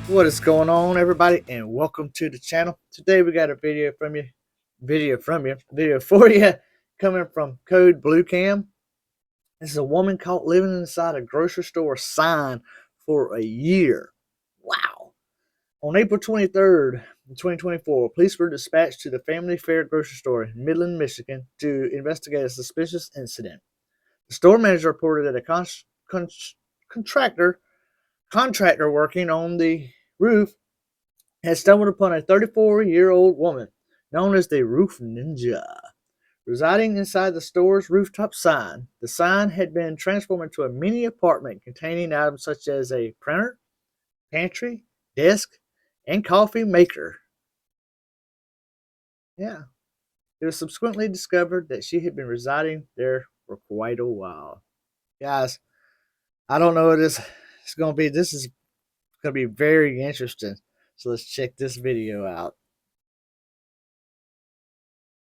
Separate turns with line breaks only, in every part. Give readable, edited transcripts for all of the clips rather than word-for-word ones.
What is going on, everybody, and welcome to the channel. Today we got a video for you, coming from Code Blue Cam. This is a woman caught living inside a grocery store sign for a year. Wow! On April 23rd, 2024, police were dispatched to the Family Fair grocery store in Midland, Michigan, to investigate a suspicious incident. The store manager reported that a contractor working on the roof had stumbled upon a 34-year-old woman known as the Roof Ninja residing inside the store's rooftop sign. The sign had been transformed into a mini apartment containing items such as a printer, pantry, desk, and coffee maker. Yeah. It was subsequently discovered that she had been residing there for quite a while. Guys, I don't know what this is going to be. This is going to be very interesting. So let's check this video out.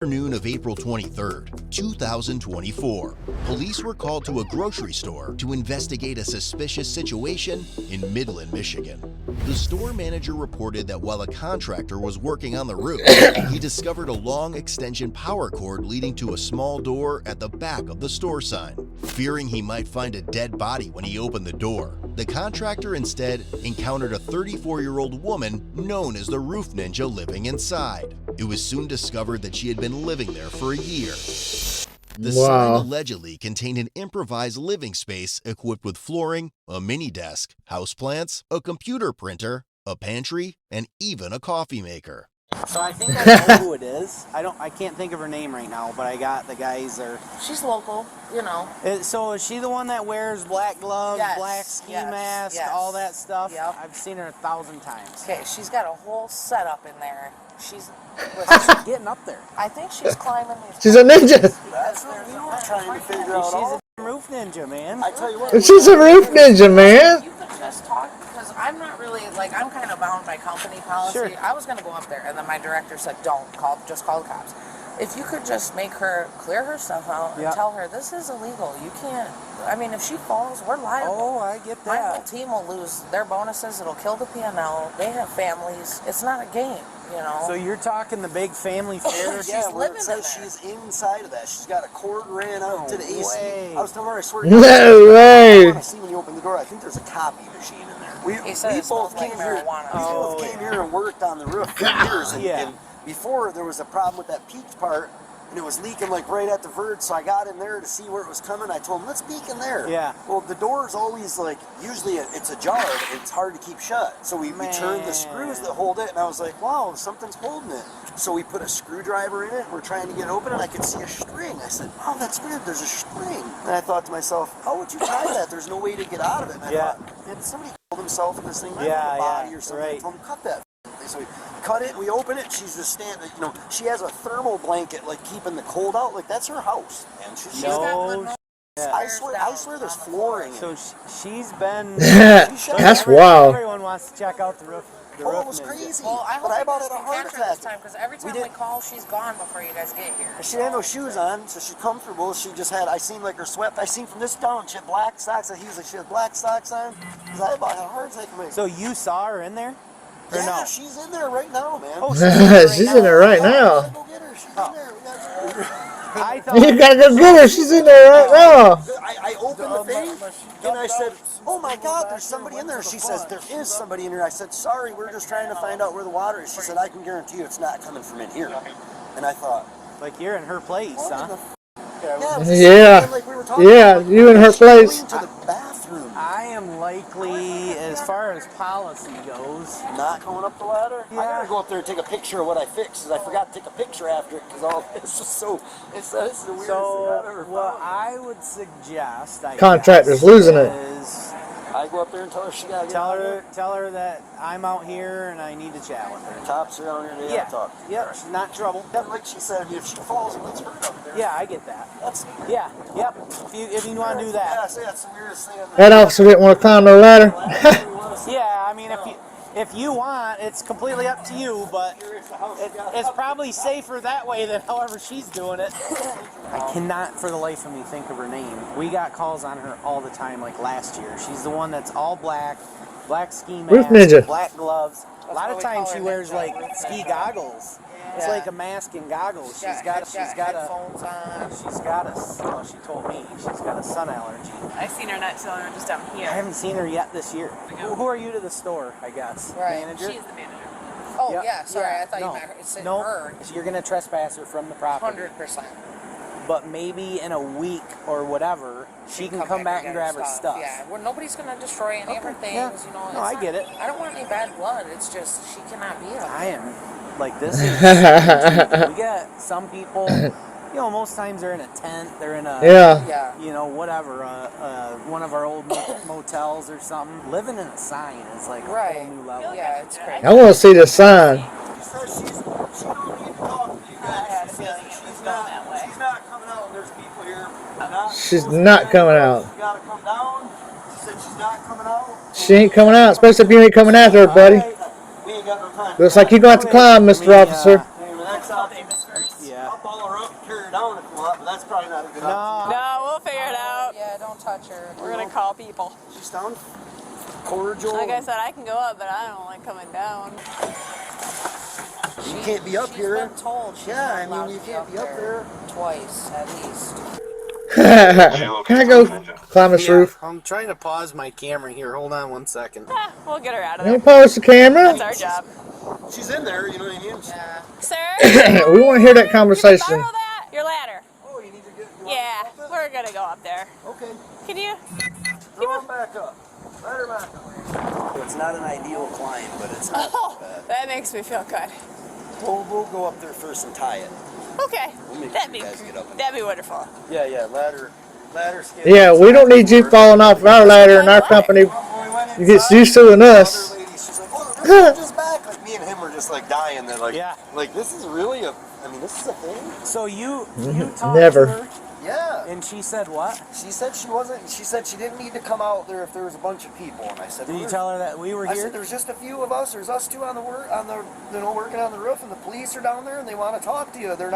Afternoon of April 23rd, 2024, police were called to a grocery store to investigate a suspicious situation in Midland, Michigan. The store manager reported that while a contractor was working on the roof, he discovered a long extension power cord leading to a small door at the back of the store sign. Fearing he might find a dead body when he opened the door, the contractor instead encountered a 34-year-old woman known as the Roof Ninja living inside. It was soon discovered that she had been living there for a year. The sign allegedly contained an improvised living space equipped with flooring, a mini desk, houseplants, a computer printer, a pantry, and even a coffee maker.
So I think I know who it is. I can't think of her name right now, but I got the guys there.
She's local, you know.
So is she the one that wears black gloves,
Yes,
black ski
yes,
mask,
yes.
all that stuff?
Yep.
I've seen her 1,000 times.
Okay, she's got a whole setup in there. She's
Getting up there.
I think she's climbing these.
She's a ninja.
That's what we were
Trying to figure out. She's a roof ninja, man.
I tell you what.
She's a roof ninja, man.
You could just talk, because I'm not really, like, I'm kind of bound by company policy.
Sure.
I was going to go up there, and then my director said, don't, just call the cops. If you could just make her clear her stuff out and tell her, this is illegal. You can't, I mean, if she falls, we're liable.
Oh, I get
My
that.
whole team will lose their bonuses. It'll kill the P&L. They have families. It's not a game, you know.
So you're talking the big family fair?
She's
Yeah, where
living
it says
in there.
she's inside of that. She's got a cord ran out to the AC.
way.
I was telling her, I swear.
No way.
I want to see when you open the door. I think there's a copy machine in there.
He said
We
it smells
both came
like
here.
marijuana.
We both came here and worked on the roof for years. And before there was a problem with that peak part, and it was leaking like right at the verge. So I got in there to see where it was coming. I told him, let's peek in there.
Yeah.
Well, the door is always like, usually it's ajar, but it's hard to keep shut. So we turned the screws that hold it, and I was like, wow, something's holding it. So we put a screwdriver in it. We're trying to get it open, and I could see a string. I said, oh, that's weird. There's a string. And I thought to myself, how would you tie that? There's no way to get out of it. And I thought, did somebody killed himself in this thing? Might have a body or something. I told him, cut that. So we cut it, we open it, she's just standing, you know, she has a thermal blanket, like, keeping the cold out, like, that's her house, man. She's got good. I swear there's flooring.
So she's been...
That's wild.
Everyone wants to check out the roof.
Oh, it was crazy.
Well, I
but I about had a heart attack.
this time, because every time we call, she's gone before you guys get here.
She had no shoes on, so she's comfortable. She just had, I seen like her sweat. I seen from this down, she had black socks. He was like, she had black socks on. Because I about had a heart attack.
So you saw her in there? Or
yeah,
no?
she's in there right now, man.
Oh,
She's in there right now.
Go get her. She's in there. We got
I thought
You gotta go get her. She's in there right now.
I opened the thing, and I said, oh my God, there's somebody in there. She says, there is somebody in here. I said, sorry, we're just trying to find out where the water is. She said, I can guarantee you it's not coming from in here. And I thought,
like you're in her place, huh?
Yeah.
like we were talking
Yeah,
about,
you in her place.
to the bathroom.
I am likely, as far as policy goes,
Not going up the ladder?
Yeah.
I gotta go up there and take a picture of what I fixed, because I forgot to take a picture after it, because all this is so, this is the weirdest thing I've
so
ever
what
found.
I would suggest, I
Contractor's
guess,
losing it.
is
I go up there and tell her she gotta get
tell her that I'm out here and I need to chat with her.
Cops are down here, they
Yeah,
gotta talk.
yep, she's not in trouble.
Yeah, like she said, if she falls, let's hurt up there.
Yeah, I get that.
That's,
Yeah, yep. If you want to do
yeah,
that.
I say that's the weirdest thing I've
That officer didn't want to climb the ladder.
Yeah, I mean, If you want, it's completely up to you, but it's probably safer that way than however she's doing it. I cannot for the life of me think of her name. We got calls on her all the time, like last year. She's the one that's all black ski
Roof
mask,
Ninja.
black gloves. A lot
what
of
we
times
call
she
her,
wears
Ninja.
like ski goggles. It's
Yeah.
like a mask and goggles. She's got a
headphones on.
well, she told me she's got a sun allergy.
I've seen her not selling her just down
I
here.
haven't seen her yet this year. Who are you to the store, I guess?
Right.
Manager?
She's the manager.
Oh,
Yep.
yeah, sorry. I thought
no.
you meant her. It said
No,
her.
you're going to trespass her from the property.
100%.
But maybe in a week or whatever, she can come back and grab her stuff.
Yeah, well, nobody's going to destroy any of her things,
yeah.
you know.
No,
it's
I get it.
I don't want any bad blood. It's just, she cannot be up.
I am. Like, this is... we get some people, you know, most times they're in a tent, they're in a...
Yeah.
Yeah.
You know, whatever, one of our old motels or something. Living in a sign is like a
Right.
whole new level.
Yeah, it's crazy.
I want to see the sign.
She says she don't need to talk to you guys. She says she's not coming out when there's people here.
She's not coming out.
You gotta come down. She said she's not coming out.
She ain't coming out, especially if you ain't coming after her, buddy.
We ain't got no time.
Looks like you're going to have to climb, Mr. Officer.
Yeah.
I'll ball her up and carry her down if you want, but that's probably not a good option.
No, we'll figure it out.
Yeah, don't touch her.
We're gonna call people.
She's down. Cordial.
Like I said, I can go up, but I don't like coming down.
You can't be up
She's
here.
been told she's
Yeah,
not
I
allowed
mean, you
to
can't be up there.
twice, at least.
Can I go climb this roof?
I'm trying to pause my camera here. Hold on 1 second.
We'll get her out of
Can we
there.
pause the camera?
That's our job.
She's in there, you know what I mean?
Yeah.
Sir?
We want to hear that
Can
conversation.
you borrow that? Your ladder.
Oh, you need to get.
Yeah, we're gonna go up there.
Okay.
Can you?
Throw him back up. Let her back up. It's not an ideal climb, but it's not
Oh,
bad.
that makes me feel good.
We'll go up there first and tie it.
Okay,
We'll make
that'd
sure
be
you guys get up and-
that'd be wonderful.
Yeah, ladder skid.
Yeah, we don't need you falling off of our ladder in our company. You get used to it us.
She's like, oh, the roof is just back. Like me and him were just like dying. That like,
Yeah.
like this is really a. I mean, this is a thing.
So you talked
Never.
to her,
Yeah.
and she said what?
She said she wasn't. She said she didn't need to come out there if there was a bunch of people. And I said,
Did you tell her that we were
I
here?
said, there's just a few of us. There's us two on the working on the roof, and the police are down there, and they want to talk to you. You're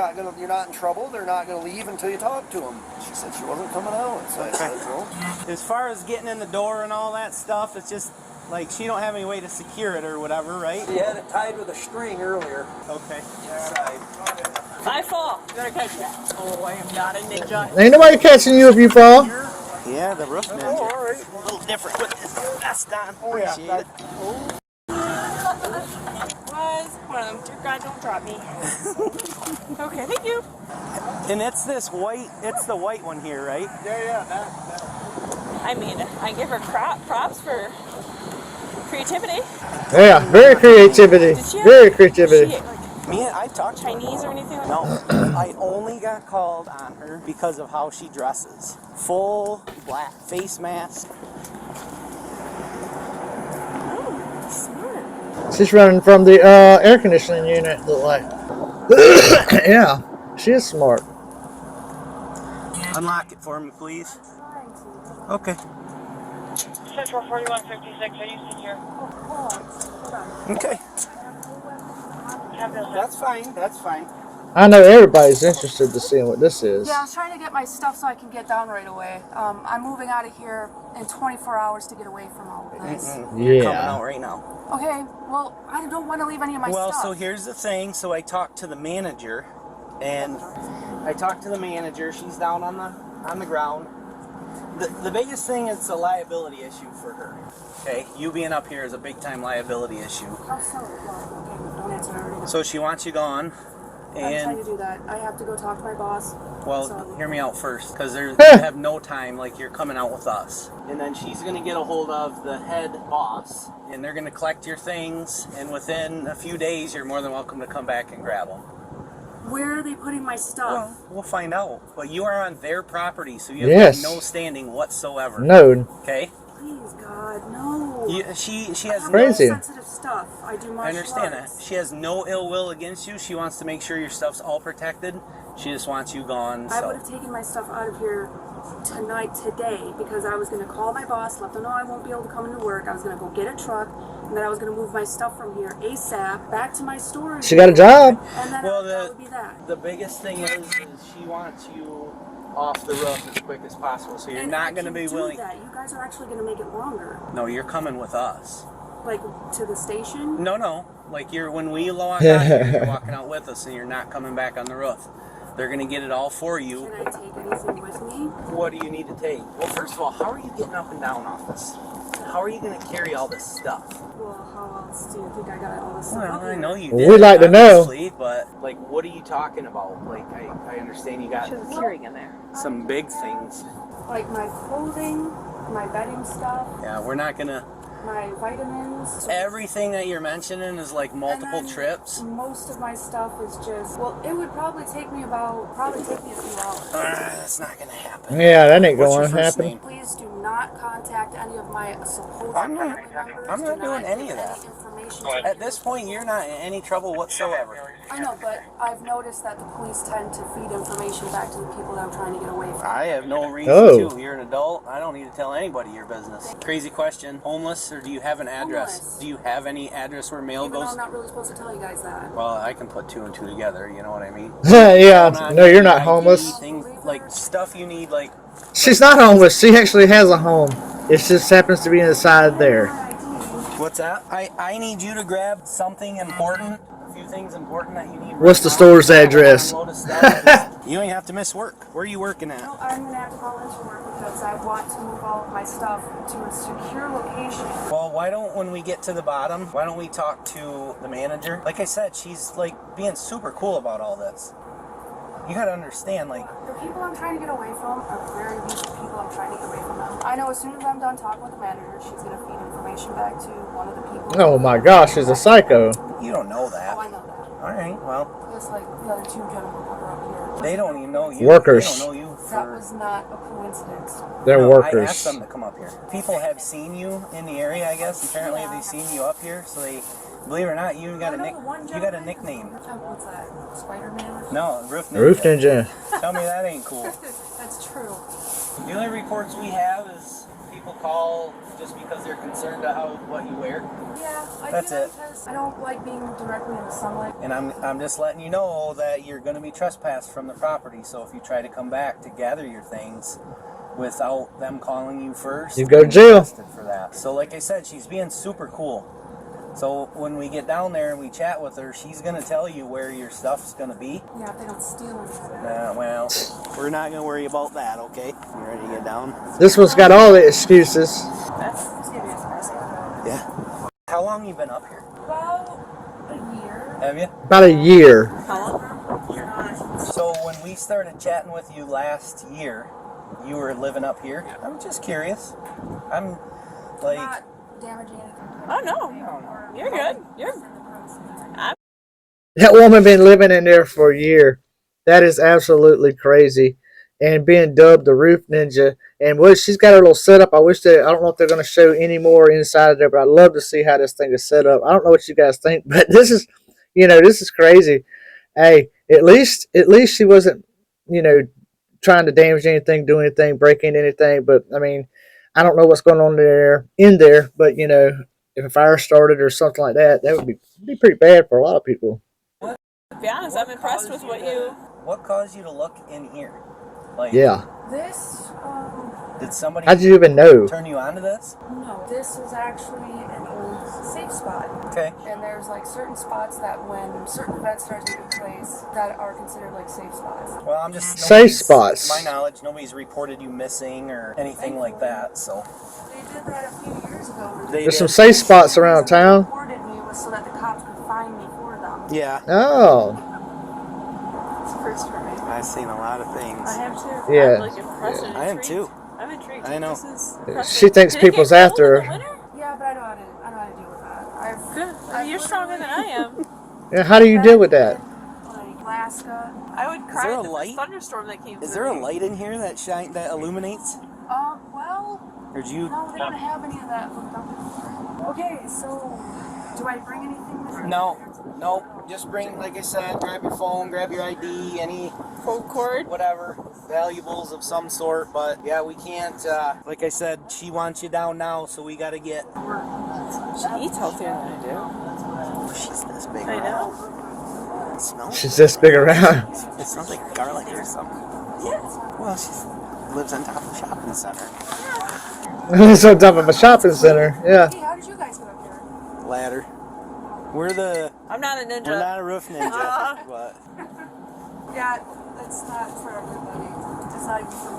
not in trouble. They're not gonna leave until you talk to them. She said she wasn't coming out. So I said, well,
As far as getting in the door and all that stuff, it's just like she don't have any way to secure it or whatever, right?
she had it tied with a string earlier.
Okay.
Inside.
I fall. You better catch that. Oh, I am not a ninja.
Ain't nobody catching you if you fall.
Yeah, the roof ninja.
Oh, all right.
A little different with this vest on.
Oh, yeah.
Appreciate it.
Was one of them. Dear God, don't drop me. Okay, thank you.
And it's this white. It's the white one here, right?
I mean, I give her props for creativity.
Yeah, very creativity.
Did she have,
Very
She,
creativity.
like,
Me, I talked to her.
Chinese or anything like
No, I only got called on her because of how she dresses. Full black face mask.
Oh, smart.
She's running from the air conditioning unit, look like. Yeah, she is smart.
Unlock it for me, please. Okay.
Central 4156, are you secure?
Okay.
Have this.
That's fine. That's fine.
I know everybody's interested to see what this is.
Yeah, I was trying to get my stuff so I can get down right away. I'm moving out of here in 24 hours to get away from all of this.
Coming
Yeah.
out right now.
Okay, well, I don't want to leave any of my
Well,
stuff.
so here's the thing. So I talked to the manager, and She's down on the ground. The biggest thing is a liability issue for her. Okay, you being up here is a big time liability issue.
Oh, sorry. Well, okay, don't answer already.
So she wants you gone,
I'm trying to
and
do that. I have to go talk to my boss.
well,
So-
hear me out first, because they have no time. Like you're coming out with us, and then she's gonna get a hold of the head boss, and they're gonna collect your things. And within a few days, you're more than welcome to come back and grab them.
Where are they putting my stuff?
Well, we'll find out. But you are on their property, so you have
Yes.
no standing whatsoever.
No.
Okay?
Please, God, no.
She
I
has
have
no.
Crazy.
sensitive stuff. I do martial
I understand that.
arts.
She has no ill will against you. She wants to make sure your stuff's all protected. She just wants you gone.
I
So
would have taken my stuff out of here today, because I was going to call my boss, let them know I won't be able to come into work. I was going to go get a truck, and then I was going to move my stuff from here ASAP back to my storage.
She got a job.
And then
Well,
that would be that.
The biggest thing is she wants you off the roof as quick as possible, so you're
And
not
I
going to
can
be
do
willing.
that. You guys are actually going to make it longer.
No, you're coming with us.
Like, to the station?
No. Like when we walk out here, you're walking out with us, and you're not coming back on the roof. They're going to get it all for you.
Can I take anything with me?
What do you need to take? Well, first of all, how are you getting up and down off this? How are you going to carry all this stuff?
Well, how else do you think I got all this stuff
Well,
up
I
here?
know you
Well,
did.
we'd like to know.
Obviously, but like, what are you talking about? Like, I understand you got
Carrying in there.
some big things.
Like my clothing, my bedding stuff,
Yeah, we're not gonna.
my vitamins.
Everything that you're mentioning is like multiple
And then
trips.
Most of my stuff is just, well, it would probably take me a few hours.
That's not gonna happen.
Yeah, that ain't
What's your
going to
first
happen.
name?
Please do not contact any of my supposed
I'm not-
family members.
I'm not
Do
doing any
give
of that.
information to
At this point, you're not in any trouble whatsoever.
I know, but I've noticed that the police tend to feed information back to the people that I'm trying to get away from.
I have no reason
Oh.
to. You're an adult. I don't need to tell anybody your business. Crazy question. Homeless, or do you have an address?
Homeless.
Do you have any address where mail
Even though
goes?
I'm not really supposed to tell you guys that.
Well, I can put two and two together. You know what I mean?
Yeah,
Not
no, you're not
ID,
homeless.
Things like stuff you need, like
She's not homeless. She actually has a home. It just happens to be inside there.
what's that? I need you to grab something important. A few things important that you need.
What's
right
the
now.
store's address?
Load of stuff. You don't even have to miss work. Where are you working at?
No, I'm gonna have to call into work because I want to move all of my stuff to a secure location.
Well, why don't, when we get to the bottom, why don't we talk to the manager? Like I said, she's like being super cool about all this. You gotta understand, like,
The people I'm trying to get away from are very decent people. I'm trying to get away from them. I know as soon as I'm done talking with the manager, she's gonna feed information back to one of the people.
Oh my gosh, she's a psycho.
you don't know
Oh,
that.
I know that.
All right, well,
Just like the other two gentlemen that were up here.
they don't even know you.
Workers.
They don't know you
That
for.
was not a coincidence.
They're
No, I
workers.
asked them to come up here. People have seen you in the area, I guess. Apparently, they've seen you up here, so they, believe it or not, you got a nickname.
What's that? Spider-Man?
No, Roof Ninja.
Roof Ninja.
Tell me that ain't cool.
That's true.
The only reports we have is people call just because they're concerned about what you wear.
Yeah, I
That's
do that
it.
because I don't like being directly in the sunlight.
And I'm just letting you know that you're going to be trespassed from the property. So if you try to come back to gather your things without them calling you first,
You go to
you'll be
jail.
arrested for that. So like I said, she's being super cool. So when we get down there and we chat with her, she's going to tell you where your stuff's going to be.
Yeah, if they don't steal anything.
Well, we're not going to worry about that, okay? You ready to get down?
This one's got all the excuses.
Just give me a second.
Yeah. How long you been up here?
About a year.
Have you?
About a year.
So when we started chatting with you last year, you were living up here. I'm just curious. I'm like,
Not damaging anything.
Oh no, you're good. You're.
That woman been living in there for a year. That is absolutely crazy. And being dubbed the Roof Ninja. And what she's got her little setup. I don't know if they're going to show any more inside of there, but I'd love to see how this thing is set up. I don't know what you guys think, but this is crazy. Hey, at least she wasn't, trying to damage anything, do anything, break into anything. But I mean, I don't know what's going on in there, but if a fire started or something like that, that would be pretty bad for a lot of people.
To be honest, I'm impressed with what you.
what caused you to look in here? Like,
Yeah.
This,
did somebody
How'd you even know?
turn you onto this?
no, this is actually an old safe spot.
Okay.
And there's like certain spots that when certain events start taking place that are considered like safe spots.
Well, I'm just
Safe
nobody's-
spots.
To my knowledge, nobody's reported you missing or anything like that. So
They did that a few years ago.
they
There's
did.
some safe spots around town.
Reported me was so that the cops could find me for them.
Yeah,
Oh.
It's a first for me.
I've seen a lot of things.
I have too.
Yeah.
I'm like impressed and
I am
intrigued.
too.
I'm intrigued.
I know.
This is impressive.
She thinks
Did it get
people's
cold
after
in the
her.
winter?
Yeah, but I know how to deal with that.
Good. I mean, you're stronger than I am.
Yeah, how do you deal with that?
Like Alaska.
I would cry
there a
at the first
light?
thunderstorm that came
Is
through.
there a light in here that illuminates?
Well,
Or do you?
no, they don't have any of that hooked up. Okay, so do I bring anything with me?
No. Just bring, like I said, grab your phone, grab your ID, any
Full cord?
whatever. valuables of some sort, but yeah, we can't, like I said, she wants you down now, so we gotta get...
She eats healthier than I do.
She's this big.
I know.
It smells.
She's this big around.
It smells like garlic or something.
Yeah.
Well, she lives on top of the shopping center.
It's on top of a shopping center. Yeah.
Hey, how did you guys get up here?
Ladder.
I'm not a ninja.
We're not a roof ninja, but
Yeah, it's not for everybody. It's not even for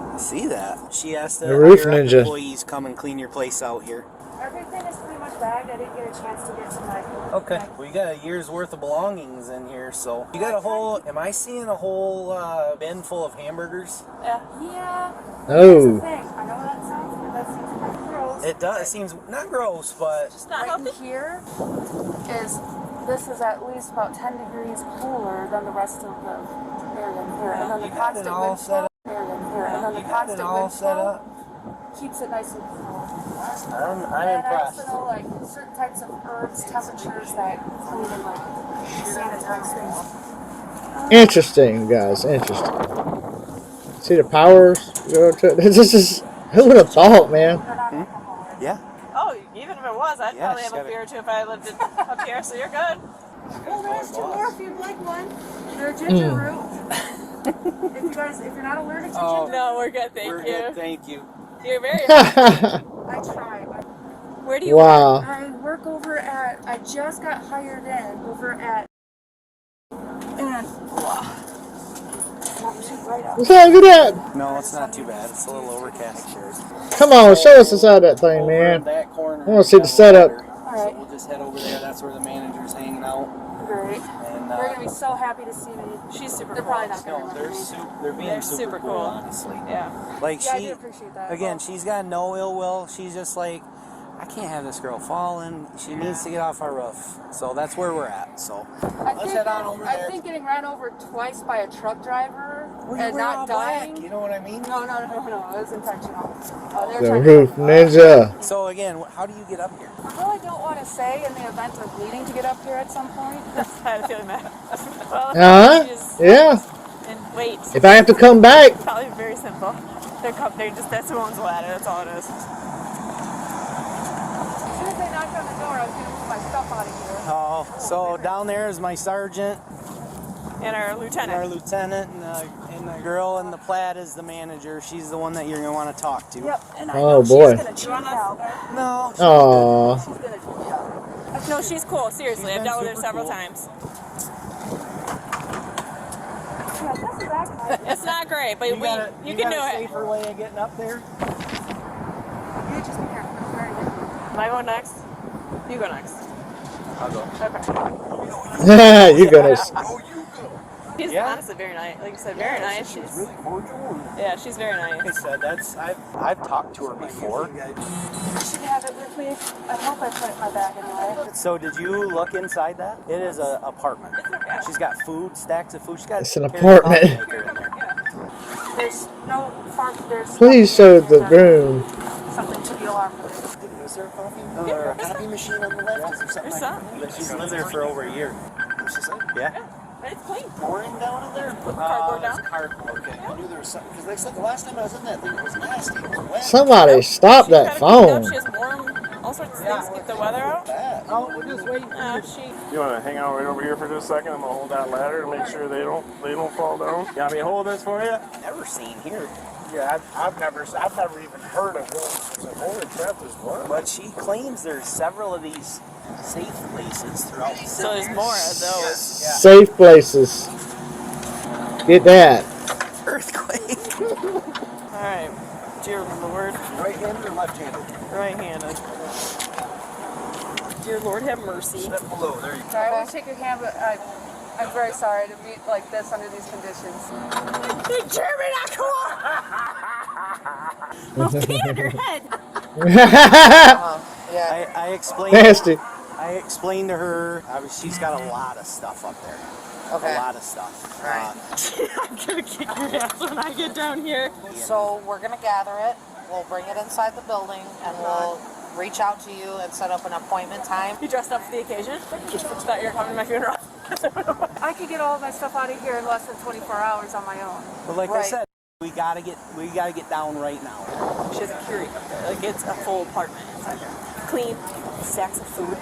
me.
I see that. She has to
The roof
hire
ninja.
employees come and clean your place out here.
Everything is pretty much bagged. I didn't get a chance to get to my...
Okay. Well, you got a year's worth of belongings in here, so you got a whole. Am I seeing a whole bin full of hamburgers?
Yeah.
Yeah. Here's the
Oh.
thing. I know that seems kind of gross.
It does. It seems not gross, but
It's not
Right
healthy.
in here this is at least about 10 degrees cooler than the rest of the area in here. And then the
you got it
constant
all
wind
set
flow
up.
area in here. And then the
You got it
constant
all
wind
set
flow
up.
keeps it nice and cool.
I'm
And I
impressed.
also know like certain types of herbs, temperatures that clean and like sanitize things.
Interesting, guys. Interesting. See the powers? Go to, this is. Who would have thought, man?
They're not alcoholic.
Yeah.
Oh, even if it was, I'd
Yeah,
probably
she's
have a
got
beer or two if I lived up here, so you're good.
Well, there's two more if you'd like one. They're ginger root. If you're not allergic to
Oh.
ginger,
No, we're good, thank
We're
you.
good. Thank you.
You're very
I try.
Where do you work?
Wow.
I work over at. I just got hired in over at. And not too bright out.
What's that? Look at that.
No, it's not too bad. It's a little overcast here.
Come on, show us inside that thing,
Over
man.
in that corner,
I wanna see
we
the
got a
setup.
ladder.
Alright.
So we'll just head over there. That's where the manager's hanging out.
Great.
And
They're gonna be so happy to see me.
She's super
They're
cool.
probably not gonna
no,
remember me.
they're being
They're
super,
super
cool,
cool.
honestly.
Yeah.
Like
Yeah, I
she,
do appreciate that.
again, she's got no ill will. She's just like, I can't have this girl falling. She needs to get off our roof. So that's where we're at. So let's head on over
I
there.
think getting ran over twice by a truck driver
Well, you
and
wear all
not
black,
dying.
you know what I mean?
No, it was intentional. They're
The
trying
roof ninja.
So again, how do you get up here?
I really don't want to say in the event of needing to get up here at some point.
I had a feeling that. Well,
Huh? Yeah.
and wait.
If I have to come back,
Probably very simple. They're just, that's who owns the ladder, that's all it is.
As soon as they knocked on the door, I was going to move my stuff out of here.
Oh, so down there is my sergeant
And our
and
lieutenant.
our lieutenant, and the girl in the plaid is the manager. She's the one that you're gonna want to talk to.
Yep, and I
Oh,
know
boy.
she's going to cheat out.
No.
aw.
She's going to cheat out.
No, she's cool, seriously.
She's
I've
been
dealt with her
super
several
cool.
times.
Yeah, this is actually.
It's not great, but you can do
got a
it.
safer way of getting up there.
You just be careful. It's very difficult.
Am I going next? You go next.
I'll go.
Okay.
You gonna.
She's
Yeah.
honestly very nice. Like you said, very nice. She's
really cordial.
yeah, she's very
Like I
nice.
said, I've talked to her before.
You should have it with me. I hope I put it in my bag anyway.
So did you look inside that? It is an apartment. She's got food, stacks of food. She's got
It's an
a carry
apartment.
coffee maker in there.
There's no farm. There's
Please show the room.
something to the alarm.
Is there a coffee or a copy machine on the left? Is there something
There's
like
some.
But she's lived there for over a year.
What's she say?
Yeah.
But it's clean.
Pouring down in there?
Cardboard down.
Cardboard.
Okay, I knew there was something because they said the last time I was in that thing it was nasty. It was wet.
Somebody stop
She's
that
gotta keep it up.
phone.
She has warm, all sorts of things to keep the weather out.
Bad.
Oh, we're just waiting.
She
You want to hang out right over here for just a second? I'm gonna hold that ladder to make sure they don't fall down. You want me to hold this for you?
Never seen here.
Yeah, I've never even heard of this. Holy crap, this works.
But she claims there's several of these safe places throughout the city.
so there's more of those.
Safe places. Get that.
Earthquake.
All right, dear Lord,
Right-handed or left-handed?
right-handed. Dear Lord, have mercy.
Step below. There you go.
Sorry, I won't shake your hand, but I'm very sorry to be like this under these conditions.
Jeremy, not cool. I'll pee on your head.
Yeah.
I explained.
Nasty.
I explained to her. She's got a lot of stuff up there.
Okay.
A lot of stuff.
Right.
I'm gonna kick your ass when I get down here.
So we're gonna gather it. We'll bring it inside the building, and we'll reach out to you and set up an appointment time.
You dressed up for the occasion? Just thought you were coming to my funeral.
I could get all of my stuff out of here in less than 24 hours on my own.
But like I
Right.
said, we gotta get down right now.
She has a Keurig up there. Like it's a full apartment inside there. Clean, stacks of food,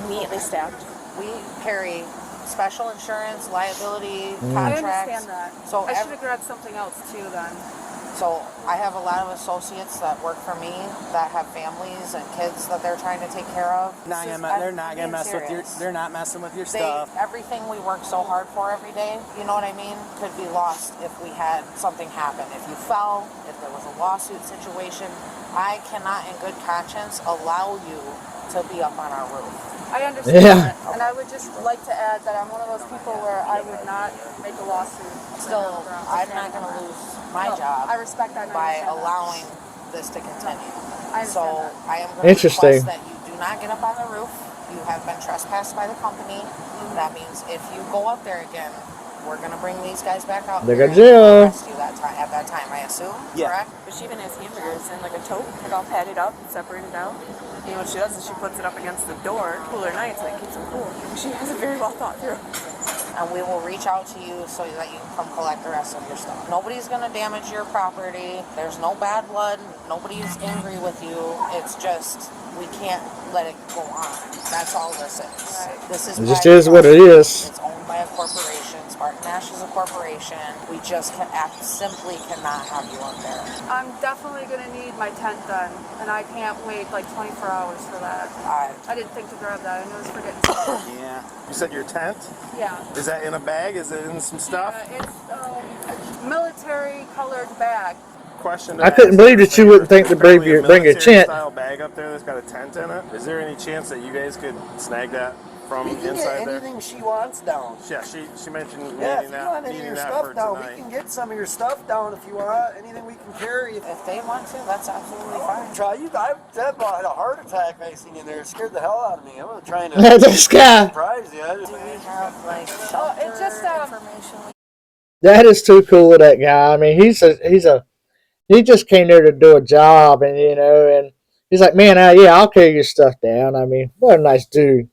neatly stacked.
We carry special insurance, liability,
I
contracts.
understand that.
So
I should have grabbed something else too then.
So I have a lot of associates that work for me that have families and kids that they're trying to take care of.
They're not gonna mess with your. They're not messing with your stuff.
Everything we work so hard for every day, you know what I mean, could be lost if we had something happen. If you fell, if there was a lawsuit situation, I cannot in good conscience allow you to be up on our roof.
I understand
Yeah.
that. And I would just like to add that I'm one of those people where I would not make a lawsuit.
Still, I'm not going to lose my
No,
job
I respect that. and I
by
understand that.
allowing this to continue.
I understand
So
that.
I am going to
Interesting.
request that you do not get up on the roof. You have been trespassed by the company. That means if you go up there again, we're going to bring these guys back out
They
here
got
and
jail.
arrest you at that time, I assume,
Yeah.
correct?
But she even has hamburgers in like a tote, like all padded up and separated out. And what she does is she puts it up against the door, cooler nights, like keeps them cool. She has it very well thought through.
And we will reach out to you so that you can come collect the rest of your stuff. Nobody's going to damage your property. There's no bad blood. Nobody's angry with you. It's just, we can't let it go on. That's all this is. This is
It just
private
is what it
property.
is.
It's owned by a corporation. Spartan Nash is a corporation. We just simply cannot have you up there.
I'm definitely going to need my tent done. And I can't wait like 24 hours for that. I didn't think to grab that. I knew I was forgetting something.
Yeah.
You said your tent?
Yeah.
Is that in a bag? Is it in some stuff?
It's a military colored bag.
Question.
I couldn't believe that you wouldn't think to bring your tent.
Style bag up there that's got a tent in it. Is there any chance that you guys could snag that from
We can
inside
get
there?
anything she wants down.
Yeah, she mentioned
Yeah,
needing
if you want any of
needing
your
that
stuff
for
down,
tonight.
we can get some of your stuff down if you want. Anything we can carry.
If they want to, that's absolutely fine.
Try you. I had a heart attack I seen in there. It scared the hell out of me. I'm trying to
This guy.
surprise you. I just,
Do we have like
it's
shelter
just,
information?
That is too cool of that guy. I mean, he just came there to do a job, and and he's like, man, yeah, I'll carry your stuff down. I mean, what a nice dude.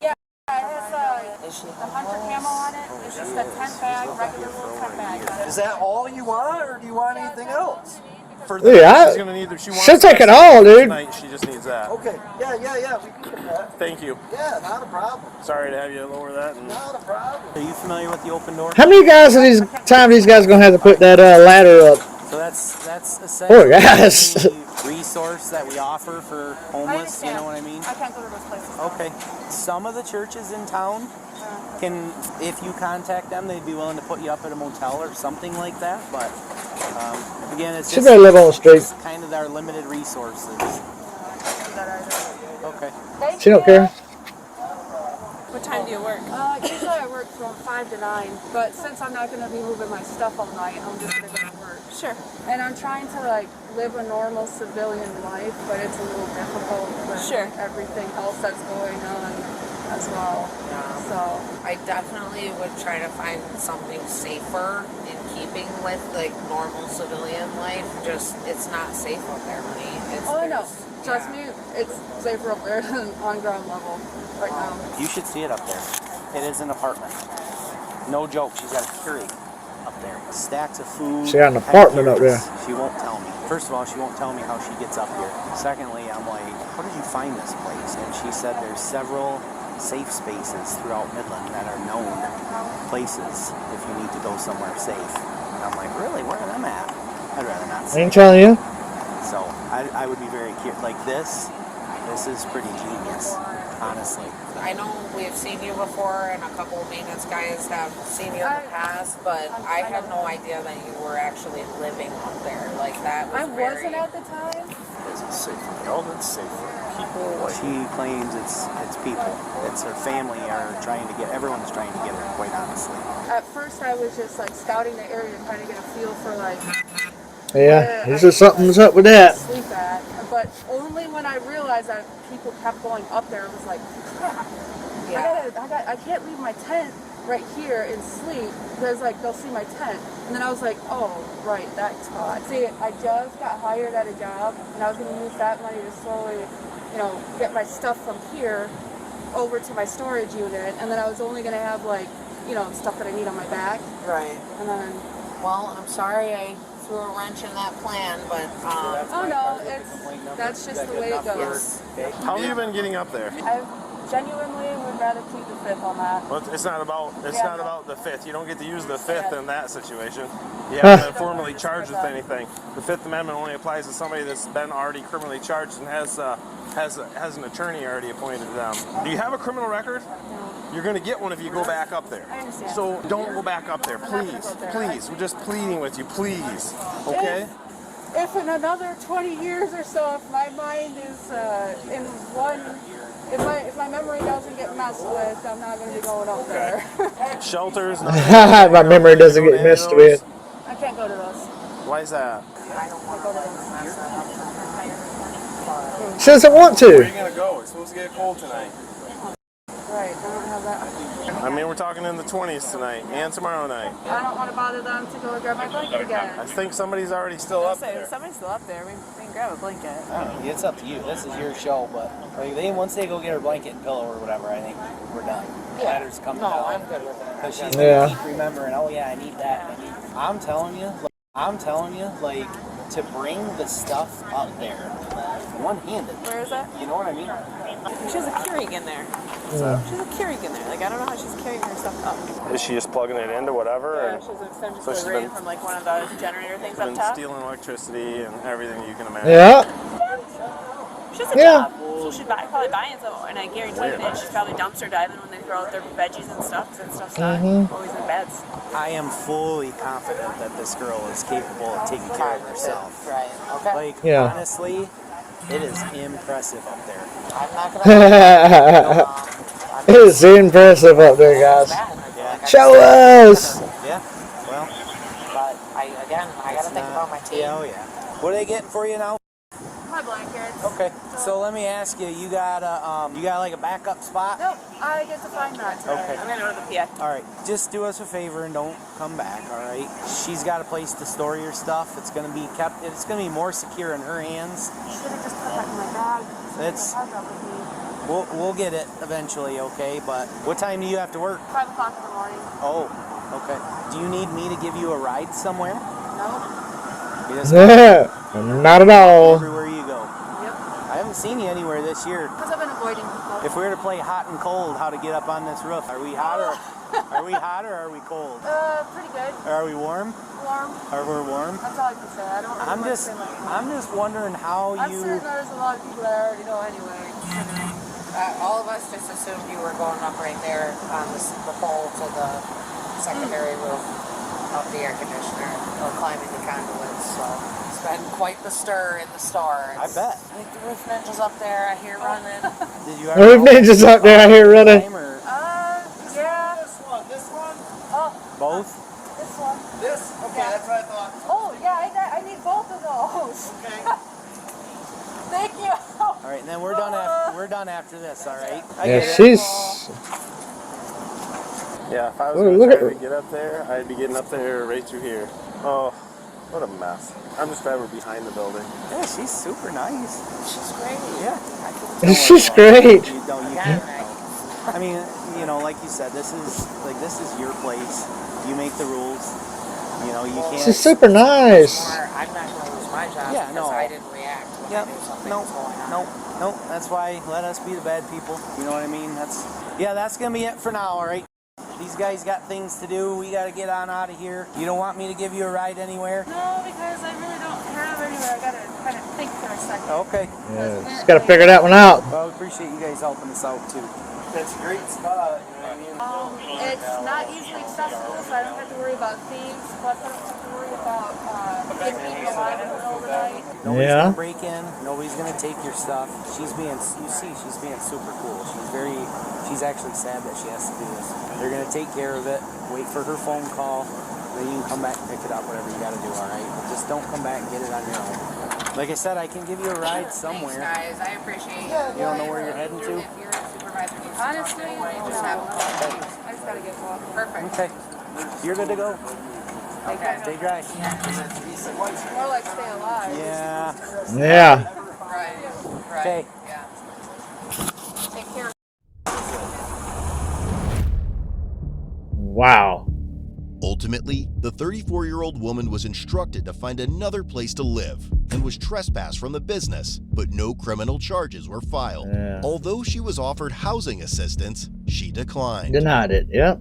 It has the hunter camo on it. It's just a tent bag, regular little tent bag.
is that all you want, or do you want anything else?
For
Dude,
she's gonna need. She wants
she'll take it
that
all, dude.
tonight. She just needs that.
Okay. Yeah. We can get that.
Thank you.
Yeah, not a problem.
Sorry to have you lower that. And
Not a problem.
Are you familiar with the open door?
How many guys these guys gonna have to put that ladder up?
So that's essentially
guys.
the resource that we offer for homeless. You know what I mean?
I can't go to those places.
Okay. Some of the churches in town can, if you contact them, they'd be willing to put you up at a motel or something like that. But again, it's
She
just
better live on the street.
it's kind of our limited resources. Okay.
She don't care.
What time do you work?
Usually I work from 5 to 9, but since I'm not going to be moving my stuff all night, I'm just going to go to work.
Sure.
And I'm trying to live a normal civilian life, but it's a little difficult with
Sure.
everything else that's going on as well. So
I definitely would try to find something safer in keeping with normal civilian life. Just it's not safe up there, honey.
I know. Trust me, it's safer up there than on ground level right now.
You should see it up there. It is an apartment. No joke. She's got a Keurig up there. Stacks of food.
She got an apartment up there.
She won't tell me. First of all, she won't tell me how she gets up here. Secondly, I'm like, how did you find this place? And she said there's several safe spaces throughout Midland that are known places if you need to go somewhere safe. And I'm like, really? Where are them at? I'd rather not
I
say.
ain't telling you.
So I would be very curious. Like this is pretty genius, honestly.
I know we've seen you before, and a couple of maintenance guys have seen you in the past, but I had no idea that you were actually living up there. Like that was
I wasn't at the time.
is it safe for the elements? Safe for people? Like,
She claims it's people. It's her family everyone's trying to get her, quite honestly.
At first I was just scouting the area, trying to get a feel for
Yeah,
where
there's just something's up with that.
sleep at. But only when I realized that people kept going up there, it was like, crap.
Yeah.
I can't leave my tent right here and sleep because they'll see my tent. And then I was like, oh, right, that spot. See, I just got hired at a job, and I was going to use that money to slowly, get my stuff from here over to my storage unit, and then I was only going to have you know, stuff that I need on my back.
Right.
And then,
Well, I'm sorry I threw a wrench in that plan, but
oh no, that's just the way it goes.
How have you been getting up there?
I genuinely would rather plead the fifth on that.
Well, it's not about
Yeah.
the fifth. You don't get to use the fifth in that situation. You haven't been formally charged with anything. The Fifth Amendment only applies to somebody that's been already criminally charged and has an attorney already appointed to them. Do you have a criminal record? You're going to get one if you go back up there.
I understand.
So don't go back up there, please. Please. We're just pleading with you, please. Okay?
If in another 20 years or so, if my mind is in one, if my memory doesn't get messed with, I'm not going to be going up there.
Shelters.
My memory doesn't get messed with.
I can't go to those.
Why is that?
I don't want to go to those.
She doesn't want
Where are
to.
you going to go? It's supposed to get cold tonight.
Right, I don't have that.
I mean, we're talking in the 20s tonight and tomorrow night.
I don't want to bother them to go and grab my blanket again.
I think somebody's already still up there.
Somebody's still up there. We can grab a blanket.
I don't know, it's up to you. This is your show, but like once they go get her blanket and pillow or whatever, I think we're done. Ladder's coming down.
I'm good with it.
Because she's
Yeah.
gonna keep remembering, oh yeah, I need that. I'm telling you, like to bring the stuff up there one-handed.
Where is that?
You know what I mean?
She has a Keurig in there. She has a Keurig in there. Like, I don't know how she's carrying her stuff up.
Is she just plugging it into whatever?
Yeah,
or
she has an extension
So she's
cord
been-
from like one of the generator things up
been
top.
stealing electricity and everything you can imagine.
Yeah.
She has a
Yeah.
job, so she's probably buying some, and I guarantee you that she's probably dumpster diving when they throw out their veggies and stuff, because that stuff's not always in beds.
I am fully confident that this girl is capable of taking care of herself.
Right. Okay.
Like,
Yeah.
honestly, it is impressive up there.
I'm not gonna.
It's impressive up there, guys.
Yeah.
Show us.
Yeah. Well,
But I gotta think about my team.
yeah, oh yeah. What are they getting for you now?
My blankets.
Okay. So let me ask you, you got like a backup spot?
Nope, I get to find that today.
Okay.
I'm gonna go to the PI.
All right, just do us a favor and don't come back. All right, she's got a place to store your stuff. It's gonna be kept. It's gonna be more secure in her hands.
I should have just put that in my bag.
It's-
I have that with me.
We'll get it eventually, okay? But what time do you have to work?
5 o'clock in the morning.
Oh, okay. Do you need me to give you a ride somewhere?
No.
He doesn't
Not at all.
everywhere you go.
Yep.
I haven't seen you anywhere this year.
Because I've been avoiding people.
If we were to play hot and cold, how to get up on this roof? Are we hot or are we cold?
Pretty good.
Or are we warm?
Warm.
Are we warm?
That's all I can say. I don't really want to say much more.
I'm just wondering how
I'm
you.
certain there's a lot of people that I already know anyway.
All of us just assumed you were going up right there on the pole to the secondary roof of the air conditioner or climbing the conduits. So it's been quite the stir in the store.
I bet.
I think the roof ninjas up there. I hear running.
Did you
Roof
know
ninjas up there out here running.
time or
Yeah.
This one?
Oh,
both?
this one.
This? Okay, that's what I thought.
Oh, yeah, I need both of those.
Okay.
Thank you.
All right, and then we're done. We're done after this. All right. I
Yeah,
get it.
she's.
Yeah, if I was
Oh,
going
look
to
at
try
her.
to get up there, I'd be getting up there right through here. Oh, what a mess. I'm just glad we're behind the building.
Yeah, she's super nice.
She's great.
Yeah.
She's great.
You don't. You
Yeah,
can't. I mean, you know, like you said, this is your place. You make the rules. You know, you can't.
She's super nice.
I'm not going to lose my job
Yeah,
because
no.
I didn't react when
Yep.
I knew something
No.
was going on.
No. That's why let us be the bad people. You know what I mean? That's gonna be it for now. All right. These guys got things to do. We got to get on out of here. You don't want me to give you a ride anywhere?
No, because I really don't have anywhere. I gotta kind of think for a second.
Okay.
Yeah, just gotta figure that one out.
Well, we appreciate you guys helping us out too.
It's a great spot, you know what I mean?
It's not easily accessible, so I don't have to worry about thieves. Plus, I don't have to worry about getting eaten alive in the middle of the night.
Nobody's
Yeah.
gonna break in. Nobody's gonna take your stuff. She's being super cool. She's actually sad that she has to do this. They're gonna take care of it. Wait for her phone call. Then you can come back and pick it up. Whatever you gotta do. All right. Just don't come back and get it on your own. Like I said, I can give you a ride somewhere.
Thanks, guys. I appreciate you.
You don't know where you're heading to?
If your supervisor needs to
Honestly,
talk to anybody, just have them call me.
I just gotta get walking.
Perfect.
Okay. You're good to go.
Okay.
Stay dry.
More like stay alive.
Yeah.
Yeah.
Right.
Okay.
Yeah. Take care.
Wow.
Ultimately, the 34-year-old woman was instructed to find another place to live and was trespassed from the business, but no criminal charges were filed.
Yeah.
Although she was offered housing assistance, she declined.
Denied it. Yep.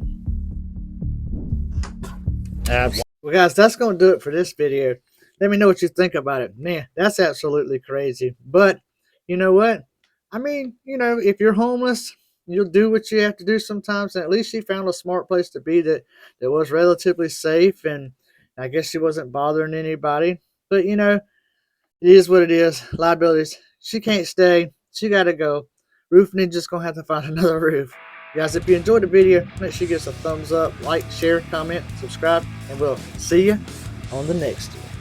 Absolutely. Well, guys, that's going to do it for this video. Let me know what you think about it. Man, that's absolutely crazy. But you know what? I mean, you know, if you're homeless, you'll do what you have to do sometimes. And at least she found a smart place to be that was relatively safe. And I guess she wasn't bothering anybody. But, you know, it is what it is. Liabilities. She can't stay. She got to go. Roof Ninja's going to have to find another roof. Guys, if you enjoyed the video, make sure you give us a thumbs up, like, share, comment, subscribe, and we'll see you on the next one.